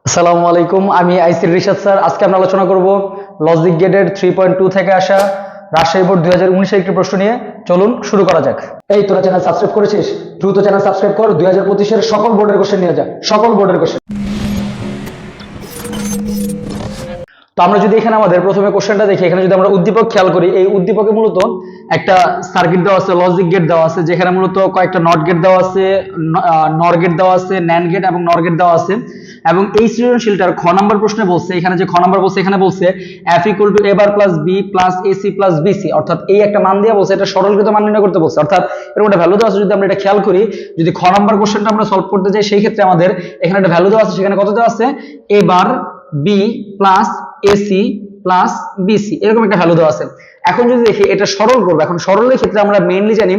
আসসালামু আলাইকুম, আমি আইসির রিশাদ স্যার। আজকে আমরা আলোচনা করব লজিক গেটের 3.2 থেকে আসা রাজশাহী বোর্ড 2019 একটি প্রশ্ন নিয়ে। চলুন শুরু করা যাক। এই তোরা চ্যানেল সাবস্ক্রাইব করেছিস? দ্রুত চ্যানেল সাবস্ক্রাইব কর। 2025 এর সকল বোর্ডের কোশ্চেন নিয়ে যা, সকল বোর্ডের কোশ্চেন। তো আমরা যদি এখানে আমাদের প্রথমে কোশ্চেনটা দেখি, এখানে যদি আমরা উদ্দীপক খেয়াল করি, এই উদ্দীপকে মূলত একটা সার্কিট দেওয়া আছে, লজিক গেট দেওয়া আছে, যেখানে মূলত কয়েকটা নট গেট দেওয়া আছে, নর গেট দেওয়া আছে, ন্যান্ড গেট এবং নর গেট দেওয়া আছে। এবং এই সৃজনশীলটার খ নাম্বার প্রশ্নে বলছে, এখানে যে খ নাম্বার বলছে, এখানে বলছে f equal to a bar plus b plus ac plus bc, অর্থাৎ এই একটা মান দিয়ে বলছে, এটা সরলীকৃত মান নির্ণয় করতে বলছে। অর্থাৎ এর একটা ভ্যালু দেওয়া আছে। যদি আমরা এটা খেয়াল করি, যদি খ নাম্বার কোশ্চেনটা আমরা সলভ করতে যাই, সেই ক্ষেত্রে আমাদের এখানে একটা ভ্যালু দেওয়া আছে, সেখানে কত দেওয়া আছে? a bar b plus ac plus b c, এরকম একটা ভ্যালু দেওয়া আছে। এখন যদি দেখি এটা সরল করবো, এখন সরলের ক্ষেত্রে আমরা মেইনলি জানি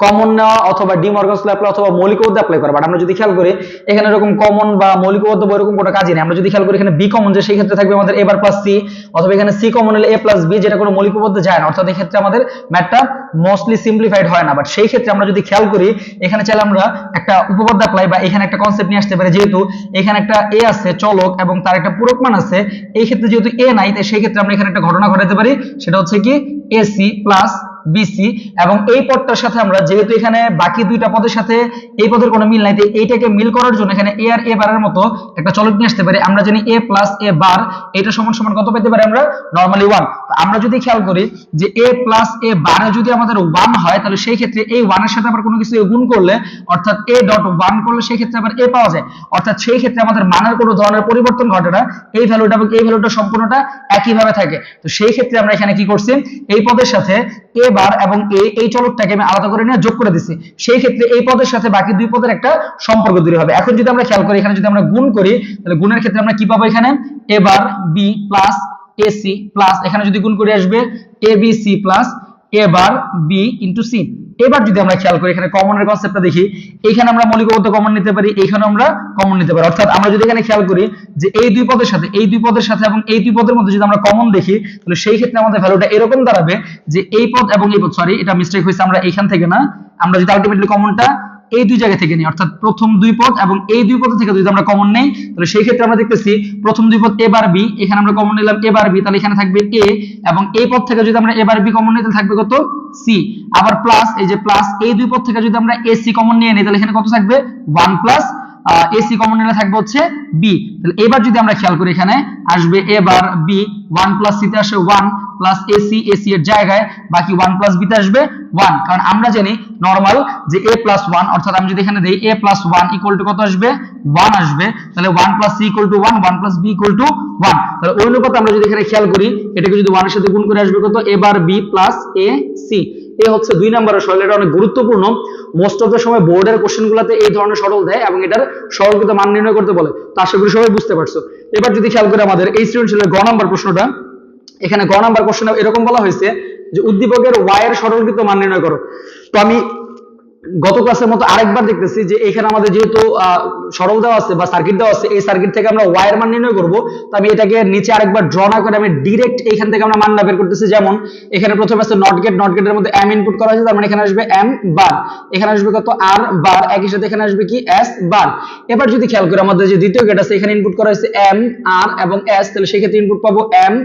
কমন নেওয়া অথবা ডি মর্গানস ল অ্যাপ্লাই অথবা মৌলিক উপপাদ্য অ্যাপ্লাই করা। বাট আমরা যদি খেয়াল করি, এখানে এরকম কমন বা মৌলিক উপপাদ্য বা এরকম কোনো কাজই নেই। আমরা যদি খেয়াল করি, এখানে বি কমন, যে সেই ক্ষেত্রে থাকবে আমাদের এ বার প্লাস সি, অথবা এখানে সি কমন হলে এ প্লাস বি, যেটা কোনো মৌলিক উপপাদ্য যায় না। অর্থাৎ এই ক্ষেত্রে আমাদের ম্যাথটা মোস্টলি সিম্পলিফাইড হয় না। বাট সেই ক্ষেত্রে আমরা যদি খেয়াল করি, এখানে চাইলে আমরা একটা উপপাদ্য অ্যাপ্লাই বা এখানে একটা কনসেপ্ট নিয়ে আসতে পারি। যেহেতু এখানে একটা এ আছে চলক এবং তার একটা পূরক মান আছে, এই ক্ষেত্রে যেহেতু এ নাই, তাই সেই ক্ষেত্রে আমরা এখানে একটা ঘটনা ঘটাতে পারি, সেটা হচ্ছে কি এসি প্লাস বিসি। এবং এই পদটার সাথে আমরা, যেহেতু এখানে বাকি দুইটা পদের সাথে এই পদের কোনো মিল নাই, তাই এইটাকে মিল করার জন্য এখানে এ আর এ বারের মতো একটা চলক নিয়ে আসতে পারি। আমরা জানি এ প্লাস এ বার, এটা সমান সমান কত পেতে পারি আমরা? নরমালি 1। আমরা যদি খেয়াল করি যে এ প্লাস এ বারে যদি আমাদের 1 হয়, তাহলে সেই ক্ষেত্রে এই 1 এর সাথে আবার কোনো কিছু গুণ করলে, অর্থাৎ এ ডট 1 করলে সেই ক্ষেত্রে আবার এ পাওয়া যায়। অর্থাৎ সেই ক্ষেত্রে আমাদের মানের কোনো ধরনের পরিবর্তন ঘটে না, এই ভ্যালুটা এবং এই ভ্যালুটা সম্পূর্ণটা একই ভাবে থাকে। তো সেই ক্ষেত্রে আমরা এখানে কি করছি, এই পদের সাথে এ বার এবং এই চলকটাকে আমি আলাদা করে নিয়ে যোগ করে দিছি। সেই ক্ষেত্রে এই পদের সাথে বাকি দুই পদের একটা সম্পর্ক তৈরি হবে। এখন যদি আমরা খেয়াল করি, এখানে যদি আমরা গুণ করি, তাহলে গুণের ক্ষেত্রে আমরা কি পাবো? এখানে A bar B plus AC plus, এখানে যদি গুণ করে আসবে A B C plus A bar B into C. এবার যদি আমরা খেয়াল করি, এখানে কমনের কনসেপ্টটা দেখি, এখানে আমরা মৌলিক উপপাদ্য কমন নিতে পারি, এখানে আমরা কমন নিতে পারি। অর্থাৎ আমরা যদি এখানে খেয়াল করি যে এই দুই পদের সাথে এবং এই দুই পদের মধ্যে যদি আমরা কমন দেখি, তাহলে সেই ক্ষেত্রে আমাদের ভ্যালুটা এরকম দাঁড়াবে যে এই পদ এবং এই পদ, সরি এটা মিস্টেক হয়েছে, আমরা এখান থেকে না, আমরা যদি আলটিমেটলি কমনটা এই দুই জায়গা থেকে নিই, অর্থাৎ প্রথম দুই পদ এবং এই দুই পদ থেকে যদি আমরা কমন নেই, তাহলে সেই ক্ষেত্রে আমরা দেখতেছি প্রথম দুই পদ এ বার বি, এখানে আমরা কমন নিলাম এ বার বি, তাহলে এখানে থাকবে এ, এবং এই পদ থেকে যদি আমরা এ বার বি কমন নিই, তাহলে থাকবে কত? সি। আবার প্লাস, এই যে প্লাস এই দুই পদ থেকে যদি আমরা এসি কমন নিয়ে নিই, তাহলে এখানে কত থাকবে? 1 প্লাস এসি কমন নিলে থাকবে হচ্ছে বি। তাহলে এবার যদি আমরা খেয়াল করি, এখানে আসবে এ বার বি, 1 প্লাস সি তে আসে 1 প্লাস এসি এর জায়গায় বাকি 1 প্লাস বি তে আসবে 1, কারণ আমরা জানি নরমাল যে a প্লাস 1, অর্থাৎ আমি যদি এখানে দেই a প্লাস 1 ইকুয়াল টু কত আসবে? 1 আসবে। তাহলে 1 plus c equal to 1, 1 plus b equal to 1। তাহলে ওই অনুপাতে আমরা যদি এখানে খেয়াল করি, এটাকে যদি 1 এর সাথে গুণ করে আসবে কত? a bar b plus a c। এই হচ্ছে 2 নম্বরের সরল। এটা অনেক গুরুত্বপূর্ণ। মোস্ট অফ দ্য সময় বোর্ডের কোশ্চেনগুলোতে এই ধরনের সরল দেয় এবং এটার সরলকৃত মান নির্ণয় করতে বলে। তো আশা করি সবাই বুঝতে পারছো। এবার যদি খেয়াল করি আমাদের এই সৃজনশীলের গ নাম্বার প্রশ্নটা, এখানে গ নাম্বার কোশ্চেনে এরকম বলা হয়েছে যে উদ্দীপকের y এর সরলকৃত মান নির্ণয় করো। তো আমি গত ক্লাসের মতো আরেকবার দেখতেছি যে এখানে আমাদের যেহেতু সরল দেওয়া আছে বা সার্কিট দেওয়া আছে, এই সার্কিট থেকে আমরা y এর মান নির্ণয় করব। তো আমি এটাকে নিচে আরেকবার ড্র না করে আমি ডাইরেক্ট এইখান থেকে আমরা মানটা বের করতেছি। যেমন এখানে প্রথমে আছে নট গেট, নট গেটের মধ্যে m ইনপুট করা হয়েছে, তার মানে এখানে আসবে m বার, এখানে আসবে কত? r বার, একই সাথে এখানে আসবে কি? s বার। এবার যদি খেয়াল করি, আমাদের যে দ্বিতীয় গেট আছে, এখানে ইনপুট করা হয়েছে m r এবং s, তাহলে সেই ক্ষেত্রে ইনপুট পাবো m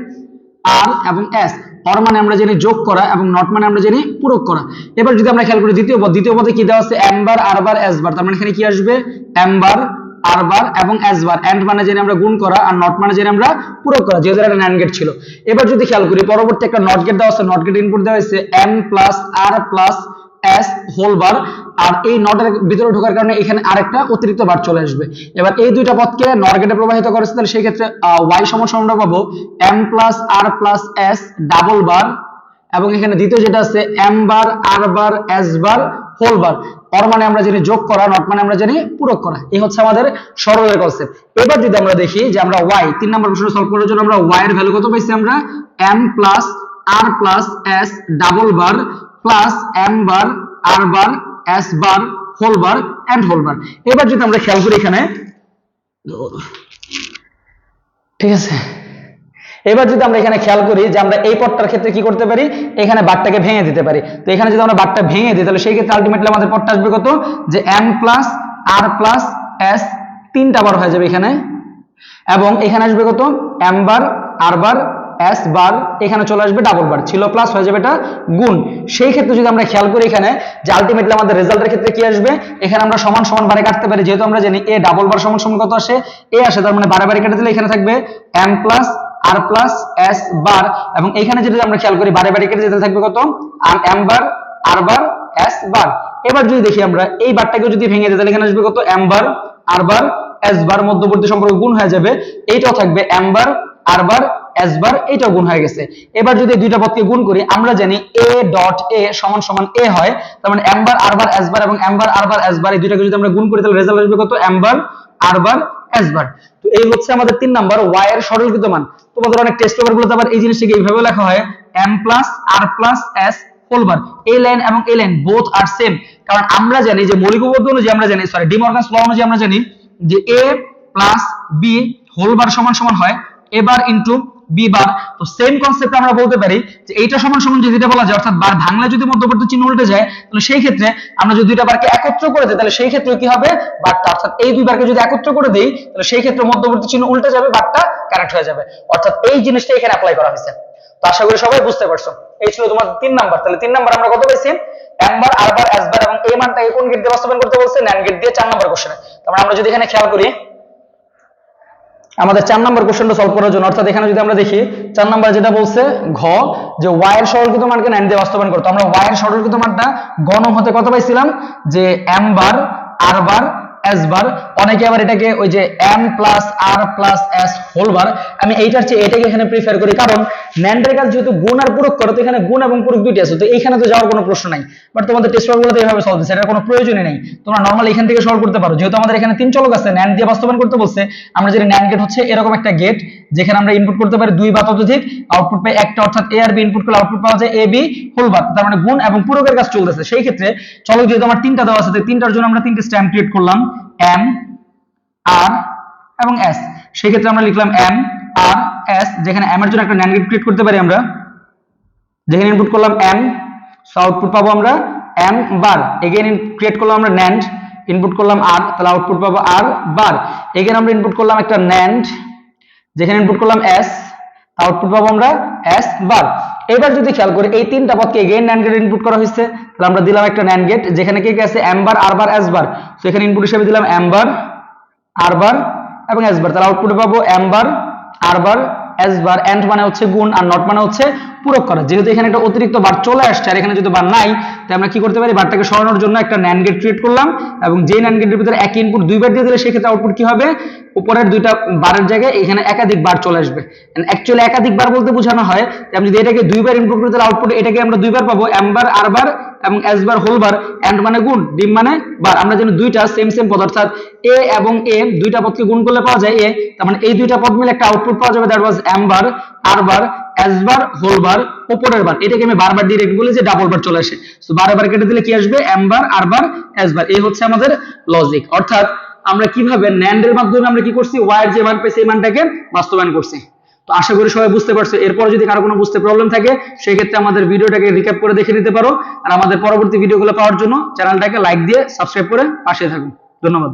r এবং s। অর মানে আমরা জানি যোগ করা এবং নট মানে আমরা জানি পূরক করা। এবার যদি আমরা খেয়াল করি দ্বিতীয় পদে কি দেওয়া আছে? m bar r bar s বার, তার মানে এখানে কি আসবে? m বার r বার এবং s বার। এন্ড মানে জানি আমরা গুণ করা আর নট মানে জানি আমরা পূরক করা, যেহেতু এটা ন্যান্ড গেট ছিল। এবার যদি খেয়াল করি, পরবর্তী একটা নট গেট দেওয়া আছে, নট গেট ইনপুট দেওয়া হয়েছে m plus r plus s whole bar, আর এই নটের ভিতরে ঢোকার কারণে এখানে আরেকটা অতিরিক্ত বার চলে আসবে। এবার এই দুইটা পদকে নর গেটে প্রবাহিত করেছে, তাহলে সেই ক্ষেত্রে y সমান সমান পাবো m plus r plus s double bar, এবং এখানে দ্বিতীয় যেটা আছে m bar r bar s bar whole bar. Or মানে আমরা জানি যোগ করা, নট মানে আমরা জানি পূরক করা। এই হচ্ছে আমাদের সরলের কনসেপ্ট। এবার যদি আমরা দেখি যে আমরা y 3 নম্বর প্রশ্ন সলভ করার জন্য আমরা y এর ভ্যালু কত পাইছি? আমরা m plus r plus s double bar plus m bar r bar s bar whole bar and whole bar. এবার যদি আমরা খেয়াল করি, এখানে ঠিক আছে, এবার যদি আমরা এখানে খেয়াল করি যে আমরা এই পদটার ক্ষেত্রে কি করতে পারি? এখানে বারটাকে ভেঙে দিতে পারি। তো এখানে যদি আমরা বারটা ভেঙে দিই, তাহলে সেই ক্ষেত্রে আলটিমেটলি আমাদের পদটা আসবে কত? যে m plus r plus s, তিনটা বার হয়ে যাবে এখানে এবং এখানে আসবে কত এম বার আর বার এস বার, এখানে চলে আসবে ডাবল বার, ছিল প্লাস হয়ে যাবে এটা গুণ। সেই ক্ষেত্রে যদি আমরা খেয়াল করি এখানে যে আলটিমেটলি আমাদের রেজাল্টের ক্ষেত্রে কি আসবে, এখানে আমরা সমান সমান বারে কাটতে পারি, যেহেতু আমরা জানি এ ডাবল বার সমান সমান কত আসে, এ আসে, তার মানে বারে বারে কেটে দিলে এখানে থাকবে এম প্লাস আর প্লাস এস বার, এবং এখানে যদি আমরা খেয়াল করি বারে বারে কেটে দিতে থাকবে কত এম বার আর বার এস বার। এবার যদি দেখি আমরা এই বারটাকে যদি ভেঙে দিই তাহলে এখানে আসবে কত এম বার আর বার এস বার, মধ্যবর্তী সম্পর্ক গুণ হয়ে যাবে, এইটাও থাকবে এম বার আর বার এস বার, এইটাও গুণ হয়ে গেছে। এবার যদি দুইটা পদকে গুণ করি আমরা জানি এ ডট এ সমান সমান এ হয়, তার মানে এম বার আর বার এস বার এবং এম বার আর বার এস বার এই দুইটাকে যদি আমরা গুণ করি তাহলে রেজাল্ট আসবে কত এম বার আর বার এস বার। তো এই হচ্ছে আমাদের 3 নাম্বার y এর সরলীকৃত মান। তোমাদের অনেক টেস্ট পেপারগুলোতে আবার এই জিনিসটাকে এইভাবে লেখা হয় m প্লাস আর প্লাস এস হোল বার, এই লাইন এবং এই লাইন বোথ আর সেম, কারণ আমরা জানি যে মৌলিক উপপাদ্য অনুযায়ী আমরা জানি সরি ডি মর্গানস ল অনুযায়ী আমরা জানি যে a plus b whole bar সমান সমান হয় a bar into b bar. তো সেম কনসেপ্ট আমরা বলতে পারি যে এইটা সমান সমান যদি এটা বলা যায় অর্থাৎ বার ভাঙলে যদি মধ্যবর্তী চিহ্ন উল্টে যায় তাহলে সেই ক্ষেত্রে আমরা যদি দুইটা বারকে একত্র করে দেই তাহলে সেই ক্ষেত্রে কি হবে বারটা, অর্থাৎ এই দুই বারকে যদি একত্র করে দেই তাহলে সেই ক্ষেত্রে মধ্যবর্তী চিহ্ন উল্টে যাবে, বারটা কারেক্ট হয়ে যাবে, অর্থাৎ এই জিনিসটা এখানে অ্যাপ্লাই করা হয়েছে। তো আশা করি সবাই বুঝতে পারছো। এই ছিল তোমার 3 নাম্বার। তাহলে 3 নাম্বার আমরা কত পেয়েছি এম বার আর বার এস বার, এবং এই মানটাকে কোন গেট দিয়ে বাস্তবায়ন করতে বলছে NAND গেট দিয়ে 4 নাম্বার কোশ্চেনে। তাহলে আমরা যদি এখানে খেয়াল করি আমাদের 4 নাম্বার কোশ্চেনটা সলভ করার জন্য, অর্থাৎ এখানে যদি আমরা দেখি 4 নাম্বার যেটা বলছে ঘ যে y এর সরলীকৃত মানকে NAND দিয়ে বাস্তবায়ন করতে, আমরা y এর সরলীকৃত মানটা গণম হতে কত পাইছিলাম যে m bar r bar s বার, অনেকে আবার এটাকে ওই যে m plus r plus s whole bar, আমি এইটার চেয়ে এটাকে এখানে প্রিফার করি, কারণ NAND এর কাজ যেহেতু গুণ আর পূরক করে তো এখানে গুণ এবং পূরক দুইটি আছে, তো এইখানে তো যাওয়ার কোনো প্রশ্ন নাই। বাট তোমাদের টেস্ট পেপারগুলোতে এইভাবে সলভ দিচ্ছে, এটার কোনো প্রয়োজনই নেই, তোমরা নরমালি এখান থেকে সলভ করতে পারো। যেহেতু আমাদের এখানে 3 চলক আছে NAND দিয়ে বাস্তবায়ন করতে বলছে, আমরা জানি NAND গেট হচ্ছে এরকম একটা গেট যেখানে আমরা ইনপুট করতে পারি 2 বা ততোধিক, আউটপুট পাই একটা, অর্থাৎ a আর b ইনপুট করলে আউটপুট পাওয়া যায় ab হোল বার, তার মানে গুণ এবং পূরকের কাজ চলতেছে। সেই ক্ষেত্রে চলক যেহেতু আমার 3টা দেওয়া আছে, তাই 3টার জন্য আমরা 3টে স্ট্যাম্প ক্রিয়েট করলাম m r এবং s। সেই ক্ষেত্রে আমরা লিখলাম m r s, যেখানে m এর জন্য একটা NAND গেট ক্রিয়েট করতে পারি আমরা, যেখানে ইনপুট করলাম m, সো আউটপুট পাবো আমরা m বার, এগেইন ক্রিয়েট করলাম আমরা NAND, ইনপুট করলাম r, তাহলে আউটপুট পাবো r বার, এগেইন আমরা ইনপুট করলাম একটা NAND, যেখানে ইনপুট করলাম s, আউটপুট পাবো আমরা s বার। এবার যদি খেয়াল করি এই 3টা পদকে এগেইন NAND গেট ইনপুট করা হয়েছে, তাহলে আমরা দিলাম একটা NAND গেট যেখানে কি আছে m bar r bar s বার, সো এখানে ইনপুট হিসেবে দিলাম m বার r বার এবং s বার, তাহলে আউটপুট পাবো m bar r bar s bar, and মানে হচ্ছে গুণ আর নট মানে হচ্ছে পূরক করা। যেহেতু এখানে একটা অতিরিক্ত বার চলে আসছে আর এখানে যদি বার নাই, তাই আমরা কি করতে পারি বারটাকে সরানোর জন্য একটা NAND গেট ক্রিয়েট করলাম, এবং যেই NAND গেটের ভিতরে একই ইনপুট দুইবার দিয়ে দিলে সেক্ষেত্রে আউটপুট কি হবে উপরের দুইটা বারের জায়গায় এখানে একাধিক বার চলে আসবে। অ্যাকচুয়ালি একাধিক বার বলতে বোঝানো হয় আমি যদি এটাকে দুইবার ইনপুট করি তাহলে আউটপুট এটাকে আমরা দুইবার পাবো m বার r বার এবং s bar whole bar, and মানে গুণ, ডিম মানে বার, আমরা জানি দুইটা সেম সেম পদ, অর্থাৎ a এবং a দুইটা পদকে গুণ করলে পাওয়া যায় a, তার মানে এই দুইটা পদ মিলে একটা আউটপুট পাওয়া যাবে, that was m bar r bar s bar whole bar উপরের বার, এটাকে আমি বারবার ডাইরেক্ট বলি যে ডাবল বার চলে আসে, সো বারবার কেটে দিলে কি আসবে m bar r bar s বার। এই হচ্ছে আমাদের লজিক, অর্থাৎ আমরা কিভাবে NAND এর মাধ্যমে আমরা কি করছি y এর যে মান পেয়েছি এই মানটাকে বাস্তবায়ন করছি। তো আশা করি সবাই বুঝতে পারছো। এরপর যদি কারো কোনো বুঝতে প্রবলেম থাকে সেই ক্ষেত্রে আমাদের ভিডিওটাকে রিক্যাপ করে দেখে নিতে পারো, আর আমাদের পরবর্তী ভিডিওগুলো পাওয়ার জন্য চ্যানেলটাকে লাইক দিয়ে সাবস্ক্রাইব করে পাশে থাকুন। ধন্যবাদ।